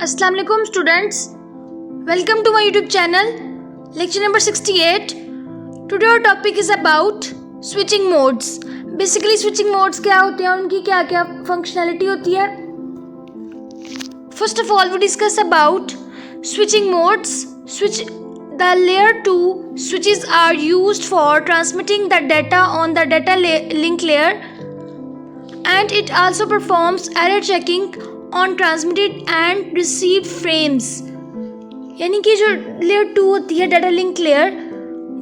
अस्सलाम वालेकुम students, welcome to my YouTube channel lecture number 68। Today our topic is about switching modes. Basically switching modes क्या होते हैं, उनकी क्या क्या फंक्शनैलिटी होती है। First of all we discuss about switching modes. The layer 2 switches are used for transmitting the data on the data link layer, and it also performs error checking on transmitted and received frames। यानी कि जो layer 2 होती है data link layer,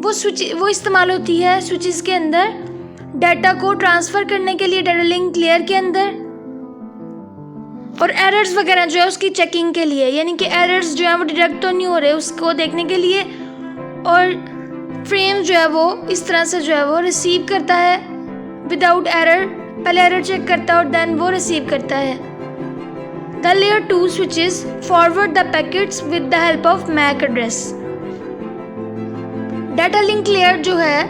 वो इस्तेमाल होती है switches के अंदर डाटा को ट्रांसफ़र करने के लिए डाटा लिंक लेयर के अंदर, और एरर्स वगैरह जो है उसकी चेकिंग के लिए, यानी कि एरर्स जो है वो डिटेक्ट तो नहीं हो रहे उसको देखने के लिए, और फ्रेम जो है वो इस तरह से जो है वो रिसीव करता है विदाउट एरर। पहले एरर चेक करता है और देन वो रिसीव करता है। The layer 2 switches forward the packets with the help of MAC address. Data link layer जो है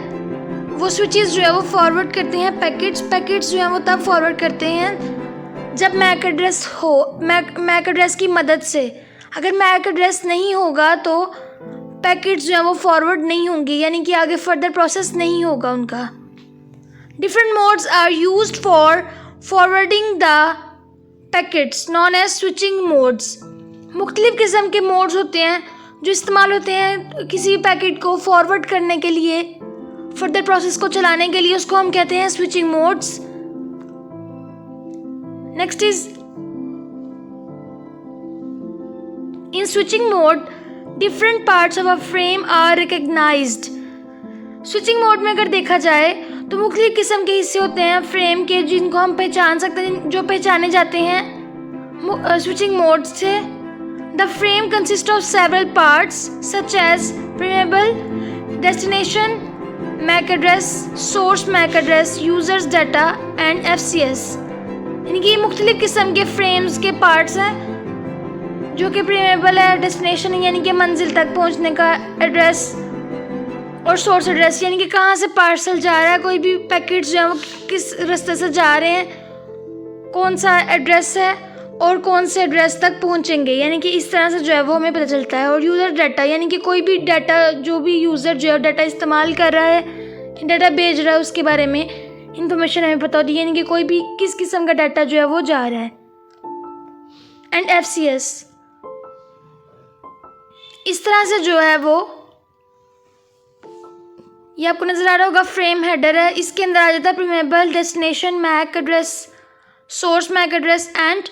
वो स्विचेस जो है वो फॉरवर्ड करते हैं पैकेट्स जो है वो तब फॉरवर्ड करते हैं जब मैक एड्रेस हो, मैक एड्रेस की मदद से। अगर मैक एड्रेस नहीं होगा तो पैकेट्स जो है वो फॉरवर्ड नहीं होंगी, यानी कि आगे फर्दर प्रोसेस नहीं होगा उनका। Different modes are used for forwarding the packets known as switching modes. मुख्तलिफ किस्म के मोड्स होते हैं जो इस्तेमाल होते हैं किसी पैकेट को फॉरवर्ड करने के लिए, फर्दर प्रोसेस को चलाने के लिए, उसको हम कहते हैं switching modes. Next is in switching mode, different parts of a frame are recognized। Switching mode में अगर देखा जाए तो मुख्तलिफ किस्म के हिस्से होते हैं फ्रेम के जिनको हम पहचान सकते हैं, जो पहचाने जाते हैं स्विचिंग मोड से। The frame consist of several parts such as preamble, destination MAC address, source MAC address, users data and FCS। यानी कि ये मुख्तलिफ किस्म के फ्रेम्स के पार्ट्स हैं जो कि प्रीमेबल है, डेस्टिनेशन यानी कि मंजिल तक पहुंचने का एड्रेस, और सोर्स एड्रेस यानी कि कहाँ से पार्सल जा रहा है, कोई भी पैकेट्स जो है वो किस रास्ते से जा रहे हैं, कौन सा एड्रेस है और कौन से एड्रेस तक पहुंचेंगे, यानी कि इस तरह से जो है वो हमें पता चलता है। और यूज़र डाटा यानी कि कोई भी डाटा, जो भी यूज़र जो है डाटा इस्तेमाल कर रहा है, डाटा भेज रहा है, उसके बारे में इंफॉर्मेशन हमें पता होती है, यानी कि कोई भी किस किस्म का डाटा जो है वो जा रहा है। एंड FCS इस तरह से जो है वो, ये आपको नज़र आ रहा होगा, फ्रेम हेडर है, इसके अंदर आ जाता है preamble, destination MAC address, source MAC address and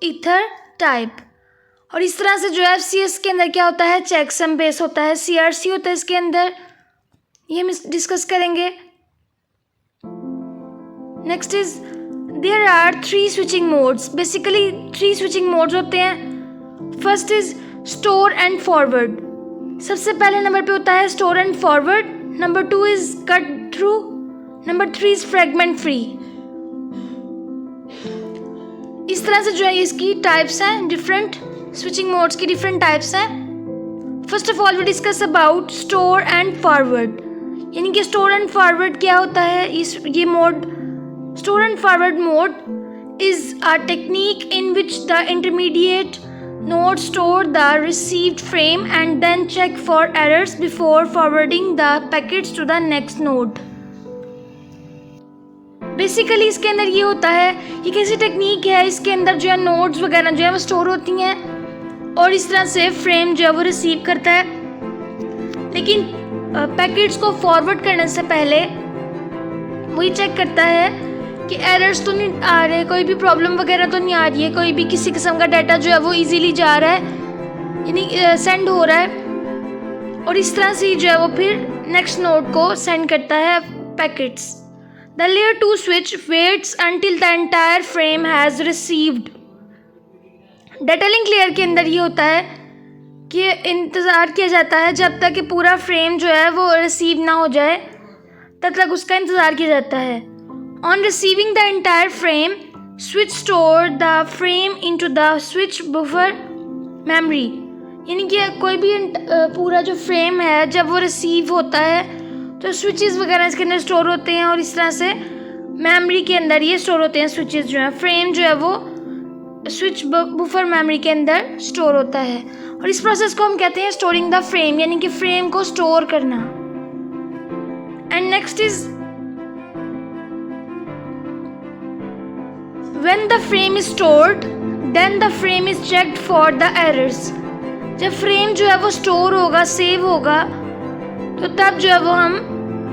ether type. और इस तरह से जो FCS के अंदर क्या होता है, चेकसम बेस होता है, CRC होता है इसके अंदर, ये हम डिस्कस करेंगे। Next is there are 3 switching modes. Basically 3 switching modes होते हैं। First is store and forward. सबसे पहले नंबर पे होता है store and forward. Number 2 is cut through. Number 3 is fragment free. इस तरह से जो है इसकी टाइप्स हैं, डिफरेंट स्विचिंग मोड्स की डिफरेंट टाइप्स हैं। First of all we discuss about store and forward. यानी कि स्टोर एंड फॉरवर्ड क्या होता है, ये mode, Store and forward mode is a technique in which the intermediate node store the received frame and then check for errors before forwarding the packets to the next node। Basically इसके अंदर ये होता है, ये कैसी technique है, इसके अंदर जो है नोड्स वगैरह जो है वो स्टोर होती हैं और इस तरह से फ्रेम जो है वो रिसीव करता है। लेकिन पैकेट्स को फॉरवर्ड करने से पहले वही चेक करता है कि एरर्स तो नहीं आ रहे, कोई भी प्रॉब्लम वगैरह तो नहीं आ रही है, कोई भी किसी किस्म का डाटा जो है वो इजीली जा रहा है, यानी सेंड हो रहा है, और इस तरह से जो है वो फिर नेक्स्ट नोड को सेंड करता है packets. The layer 2 switch waits until the entire frame has received. Data link layer के अंदर ये होता है कि इंतज़ार किया जाता है जब तक कि पूरा फ्रेम जो है वो रिसीव ना हो जाए, तब तक उसका इंतज़ार किया जाता है। On receiving the entire frame, switch store the frame into the switch buffer memory। यानी कि कोई भी पूरा जो फ्रेम है जब वो रिसीव होता है तो स्विचेस वगैरह इसके अंदर स्टोर होते हैं, और इस तरह से मेमोरी के अंदर ये स्टोर होते हैं स्विचेस जो है। फ्रेम जो है वो स्विच बफर मेमोरी के अंदर स्टोर होता है और इस प्रोसेस को हम कहते हैं स्टोरिंग द फ्रेम, यानी कि फ्रेम को स्टोर करना। And next is when the frame is stored then the frame is checked for the errors. जब फ्रेम जो है वो स्टोर होगा, सेव होगा, तो तब जो है वो हम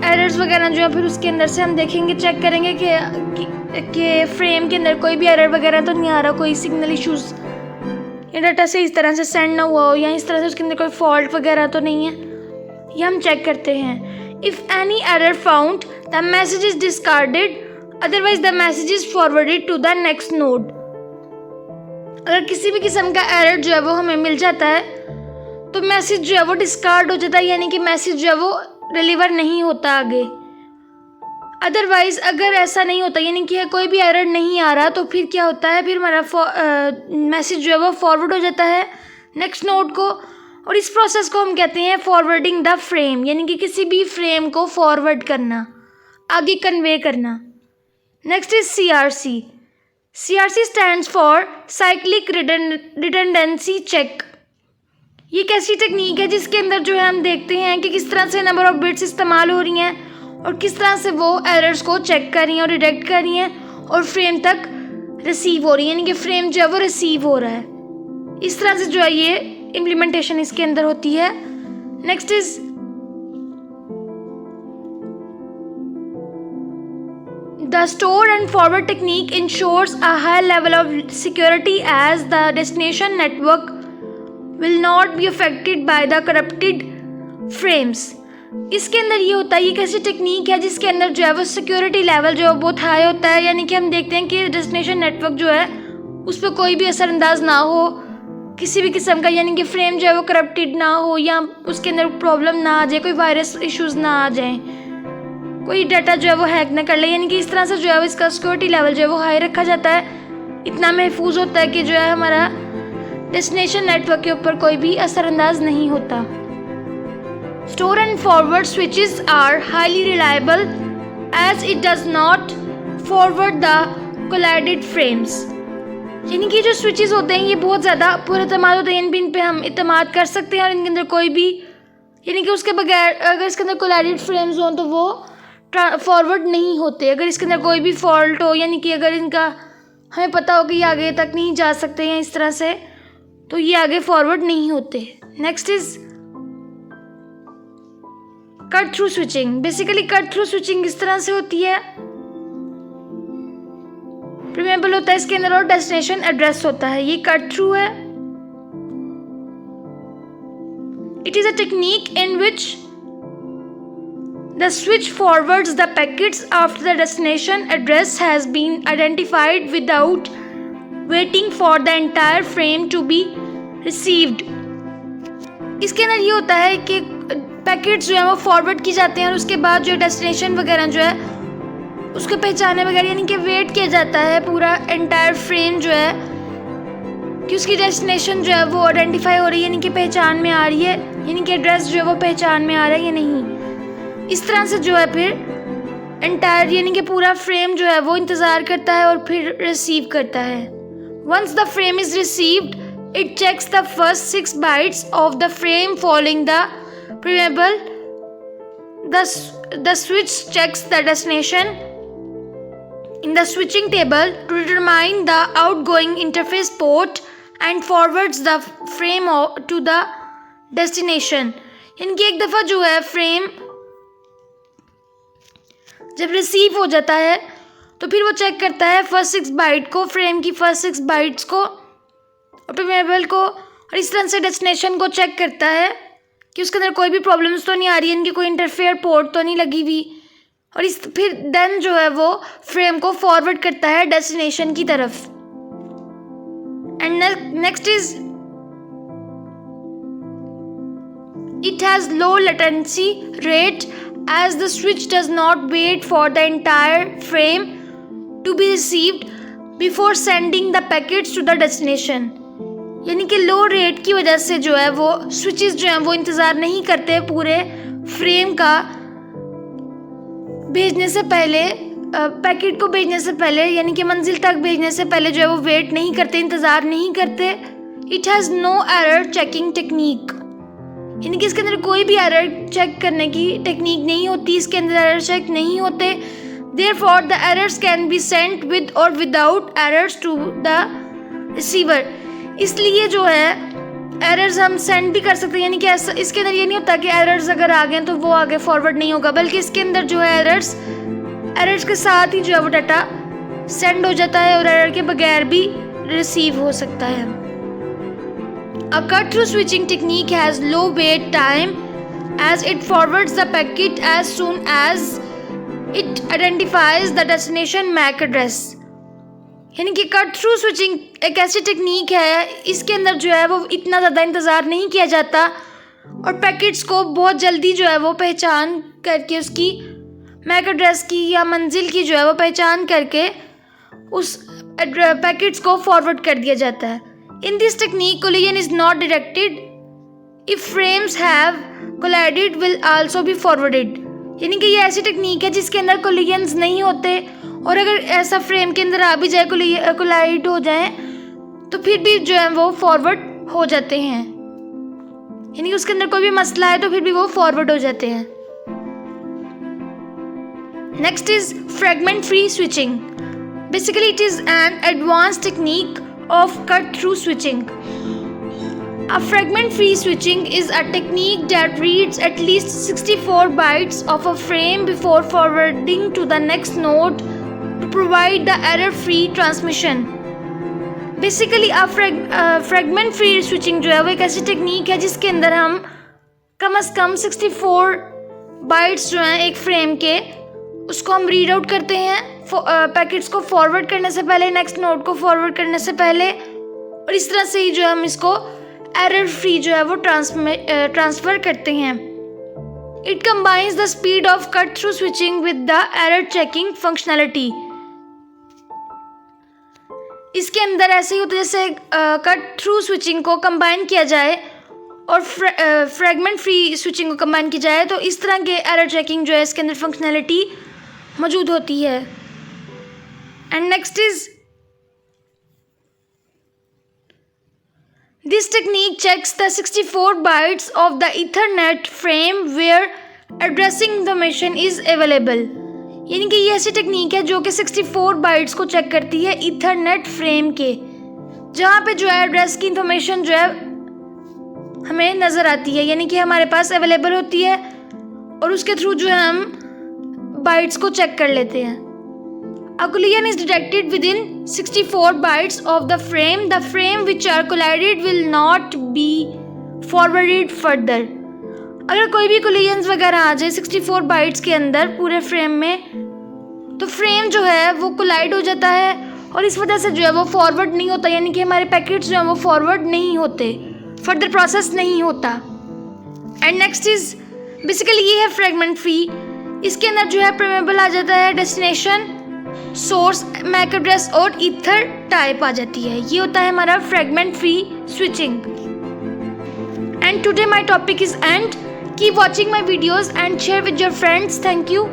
एरर्स वगैरह जो है फिर उसके अंदर से हम देखेंगे, चेक करेंगे कि फ्रेम के अंदर कोई भी एरर वगैरह तो नहीं आ रहा, कोई सिग्नल इश्यूज या डाटा से इस तरह से सेंड ना हुआ हो या इस तरह से उसके अंदर कोई फॉल्ट वगैरह तो नहीं है, ये हम चेक करते हैं। If any error found the message is discarded, otherwise the message is forwarded to the next node. अगर किसी भी किस्म का एरर जो है वो हमें मिल जाता है तो मैसेज जो है वो डिस्कार्ड हो जाता है, यानी कि मैसेज जो है वो डिलीवर नहीं होता आगे। अदरवाइज अगर ऐसा नहीं होता, यानी कि कोई भी एरर नहीं आ रहा, तो फिर क्या होता है, फिर हमारा मैसेज जो है वो फॉरवर्ड हो जाता है नेक्स्ट नोड को, और इस प्रोसेस को हम कहते हैं फॉरवर्डिंग द फ्रेम, यानी कि किसी भी फ्रेम को फॉरवर्ड करना, आगे कन्वे करना। Next is CRC। CRC stands for cyclic redundancy check. ये एक ऐसी टेक्निक है जिसके अंदर जो है हम देखते हैं कि किस तरह से नंबर ऑफ बिट्स इस्तेमाल हो रही हैं और किस तरह से वो एरर्स को चेक कर रही हैं और डिटेक्ट कर रही हैं और फ्रेम तक रिसीव हो रही है, यानी कि फ्रेम जो है वो रिसीव हो रहा है। इस तरह से जो है ये इम्प्लीमेंटेशन इसके अंदर होती है। Next is the store and forward technique ensures a high level of security as the destination network will not be affected by the corrupted frames। इसके अंदर ये होता है, ये कैसी टेक्निक है जिसके अंदर जो है वो सिक्योरिटी लेवल जो है बहुत हाई होता है, यानी कि हम देखते हैं कि डेस्टिनेशन नेटवर्क जो है उस पर कोई भी असरअंदाज ना हो किसी भी किस्म का, यानी कि फ्रेम जो है वो करप्टेड ना हो या उसके अंदर प्रॉब्लम ना आ जाए, कोई वायरस इश्यूज़ ना आ जाए, कोई डाटा जो है वो हैक ना कर ले, यानी कि इस तरह से जो है इसका सिक्योरिटी लेवल जो है वो हाई रखा जाता है, इतना महफूज होता है कि जो है हमारा डेस्टिनेशन नेटवर्क के ऊपर कोई भी असरअंदाज नहीं होता। Store and forward switches are highly reliable as it does not forward the collided frames. यानी कि जो स्विचेस होते हैं ये बहुत ज़्यादा पुरअतमाद होते हैं, इन पे हम इत्मीनान कर सकते हैं और इनके अंदर कोई भी, यानी कि उसके बगैर अगर इसके अंदर कोलाइडेड फ्रेम्स हों तो वो फॉरवर्ड नहीं होते। अगर इसके अंदर कोई भी फॉल्ट हो, यानी कि अगर इनका हमें पता हो कि ये आगे तक नहीं जा सकते हैं इस तरह से, तो ये आगे फॉरवर्ड नहीं होते। Next is cut through switching. Basically cut through switching इस तरह से होती है, प्रीमेबल होता है इसके अंदर और डेस्टिनेशन एड्रेस होता है, ये कट थ्रू है। It is a technique in which the switch forwards the packets after the destination address has been identified without waiting for the entire frame to be received. इसके अंदर ये होता है कि पैकेट्स जो है वो फॉरवर्ड की जाते हैं और उसके बाद जो डेस्टिनेशन वगैरह जो है उसको पहचाने वगैरह, यानी कि वेट किया जाता है पूरा एंटायर फ्रेम जो है कि उसकी डेस्टिनेशन जो है वो आइडेंटिफाई हो रही है, यानी कि पहचान में आ रही है, यानी कि एड्रेस जो है वो पहचान में आ रहा है या नहीं। इस तरह से जो है फिर एंटायर यानी कि पूरा फ्रेम जो है वो इंतज़ार करता है और फिर रिसीव करता है। Once the frame is received it checks the first 6 bytes of the frame following the preamble. The switch checks the destination in the switching table to determine the outgoing interface port and forwards the frame to the destination। यानी कि एक दफ़ा जो है frame जब receive हो जाता है तो फिर वो चेक करता है फर्स्ट 6 बाइट को, फ्रेम की फर्स्ट 6 बाइट्स को, ऑटोमेबल को, और इस तरह से डेस्टिनेशन को चेक करता है कि उसके अंदर कोई भी प्रॉब्लम्स तो नहीं आ रही है, इनकी कोई इंटरफेयर पोर्ट तो नहीं लगी हुई, और इस फिर देन जो है वो फ्रेम को फॉरवर्ड करता है डेस्टिनेशन की तरफ। And next is it has low latency rate as the switch does not wait for the entire frame to be received before sending the packets to the destination. यानी कि लो rate की वजह से जो है वो स्विचेस जो हैं वो इंतज़ार नहीं करते पूरे फ्रेम का भेजने से पहले पैकेट को भेजने से पहले यानी कि मंजिल तक भेजने से पहले जो है वो वेट नहीं करते, इंतज़ार नहीं करते। It has no error checking technique, यानी कि इसके अंदर कोई भी एरर चेक करने की टेक्निक नहीं होती, इसके अंदर एरर चेक नहीं होते। Therefore the errors can be sent with और without errors to the receiver. इसलिए जो है एरर्स हम सेंड भी कर सकते हैं, यानी कि ऐसा इसके अंदर ये नहीं होता कि एरर्स अगर आ गए तो वो आगे फॉरवर्ड नहीं होगा, बल्कि इसके अंदर जो है एरर्स के साथ ही जो है वो डाटा सेंड हो जाता है और एरर के बगैर भी रिसीव हो सकता है। A cut-through switching technique has low wait time as it forwards the packet as soon as it identifies the destination MAC address। यानी कि कट थ्रू स्विचिंग एक ऐसी टेक्निक है, इसके अंदर जो है वो इतना ज़्यादा इंतज़ार नहीं किया जाता और पैकेट्स को बहुत जल्दी जो है वो पहचान करके उसकी मैक एड्रेस की या मंजिल की जो है वो पहचान करके उस पैकेट्स को फॉरवर्ड कर दिया जाता है। In this technique collision is not detected if frames have collided will also be forwarded. यानी कि ये ऐसी टेक्निक है जिसके अंदर कोलिजन्स नहीं होते और अगर ऐसा फ्रेम के अंदर आ भी जाए, कोलाइड हो जाए, तो फिर भी जो है वो फॉरवर्ड हो जाते हैं, यानी कि उसके अंदर कोई भी मसला है तो फिर भी वो फॉरवर्ड हो जाते हैं। Next is fragment free switching. Basically it is an advance technique of cut through switching. A fragment-free switching is a technique that reads at least 64 bytes of a frame before forwarding to the next node to provide the error-free transmission. Basically, fragment-free switching जो है वो एक ऐसी technique है जिसके अंदर हम कम से कम 64 बाइट्स जो हैं एक फ्रेम के उसको हम रीड आउट करते हैं पैकेट्स को फॉरवर्ड करने से पहले, नेक्स्ट नोड को फॉरवर्ड करने से पहले, और इस तरह से ही जो है हम इसको एरर फ्री जो है वो ट्रांसफ़र करते हैं। It combines the speed of cut through switching with the error checking functionality. इसके अंदर ऐसे ही होता है जैसे कट थ्रू स्विचिंग को कंबाइन किया जाए और फ्रेगमेंट फ्री स्विचिंग को कंबाइन की जाए, तो इस तरह के एरर चेकिंग जो है इसके अंदर फंक्शनैलिटी मौजूद होती है। And next is this technique checks the 64 bytes of the Ethernet frame where addressing information is available। यानी कि ये ऐसी टेक्निक है जो कि 64 बाइट्स को चेक करती है ईथरनेट फ्रेम के, जहाँ पे जो है एड्रेस की इंफॉर्मेशन जो है हमें नज़र आती है, यानी कि हमारे पास अवेलेबल होती है और उसके थ्रू जो है हम बाइट्स को चेक कर लेते हैं। A collision is detected within 64 bytes of the frame. The frame which are collided will not be forwarded further। अगर कोई भी collisions वगैरह आ जाए 64 बाइट्स के अंदर पूरे फ्रेम में, तो फ्रेम जो है वो कोलाइड हो जाता है और इस वजह से जो है वो फॉरवर्ड नहीं होता, यानी कि हमारे पैकेट्स जो हैं वो फॉरवर्ड नहीं होते, फर्दर प्रोसेस नहीं होता। एंड नेक्स्ट इज बेसिकली ये है फ्रेगमेंट फ्री। इसके अंदर जो है प्रेमेबल आ जाता है, डेस्टिनेशन, सोर्स, मैक एड्रेस और ईथर टाइप आ जाती है। ये होता है हमारा fragment free switching. And today my topic is and. Keep watching my videos and share with your friends. Thank you.